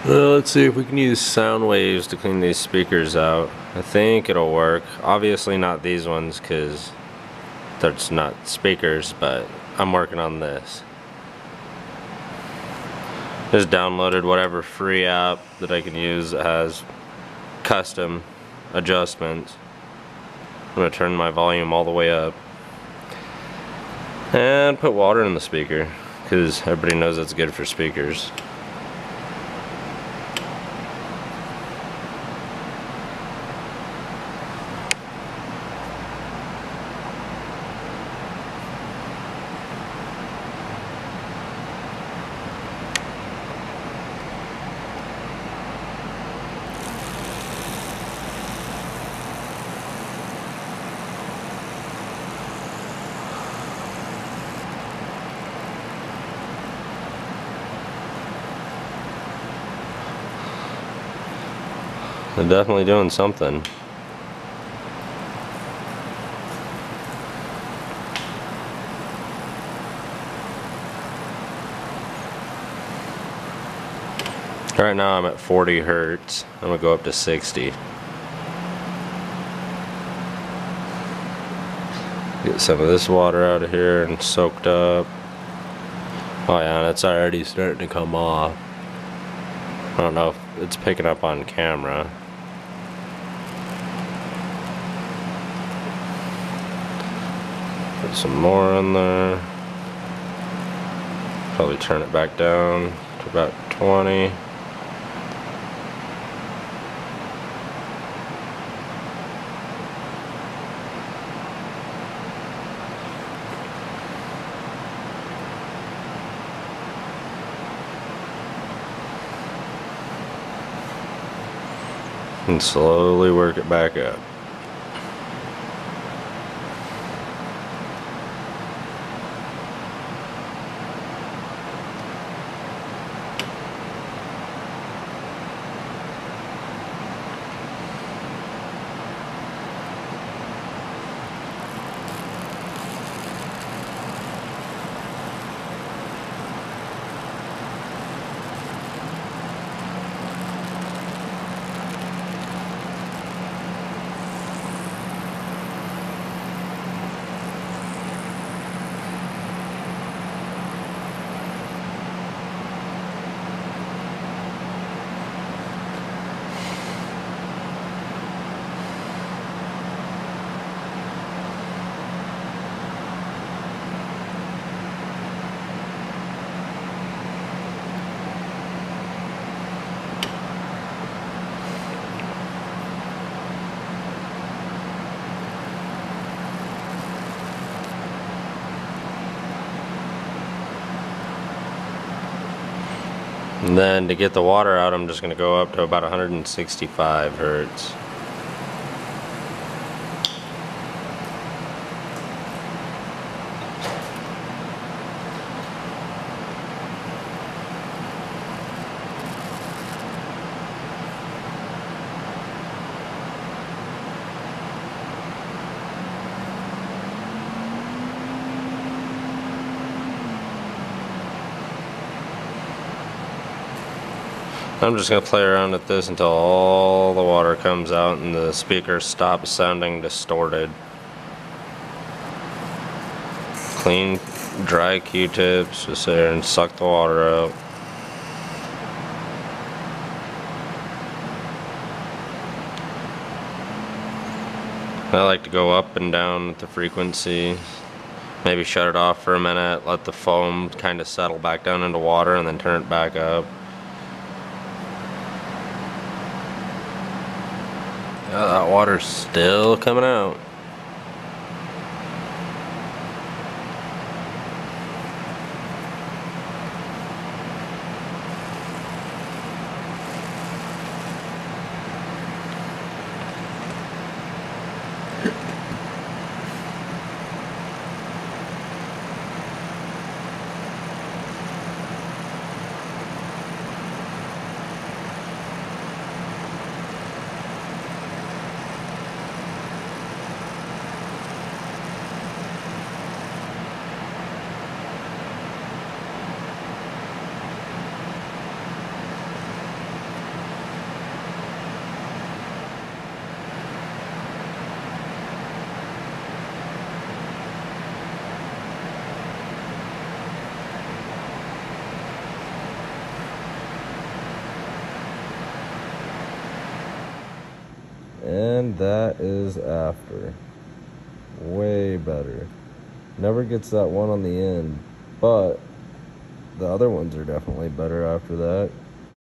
Let's see if we can use sound waves to clean these speakers out. I think it'll work. Obviously not these ones because that's not speakers, but I'm working on this. Just downloaded whatever free app that I can use that has custom adjustments. I'm going to turn my volume all the way up and put water in the speaker because everybody knows that's good for speakers. They're definitely doing something. Right now I'm at 40 hertz. I'm gonna go up to 60. Get some of this water out of here and soaked up. Oh yeah, and it's already starting to come off. I don't know if it's picking up on camera. Put some more in there. Probably turn it back down to about 20. And slowly work it back up. And then to get the water out, I'm just going to go up to about 165 hertz. I'm just going to play around with this until all the water comes out and the speaker stops sounding distorted. Clean, dry Q-tips, just there and suck the water out. I like to go up and down with the frequency. Maybe shut it off for a minute, let the foam kind of settle back down into water and then turn it back up. Yeah, that water's still coming out. And that is after. Way better. Never gets that one on the end, but the other ones are definitely better after that.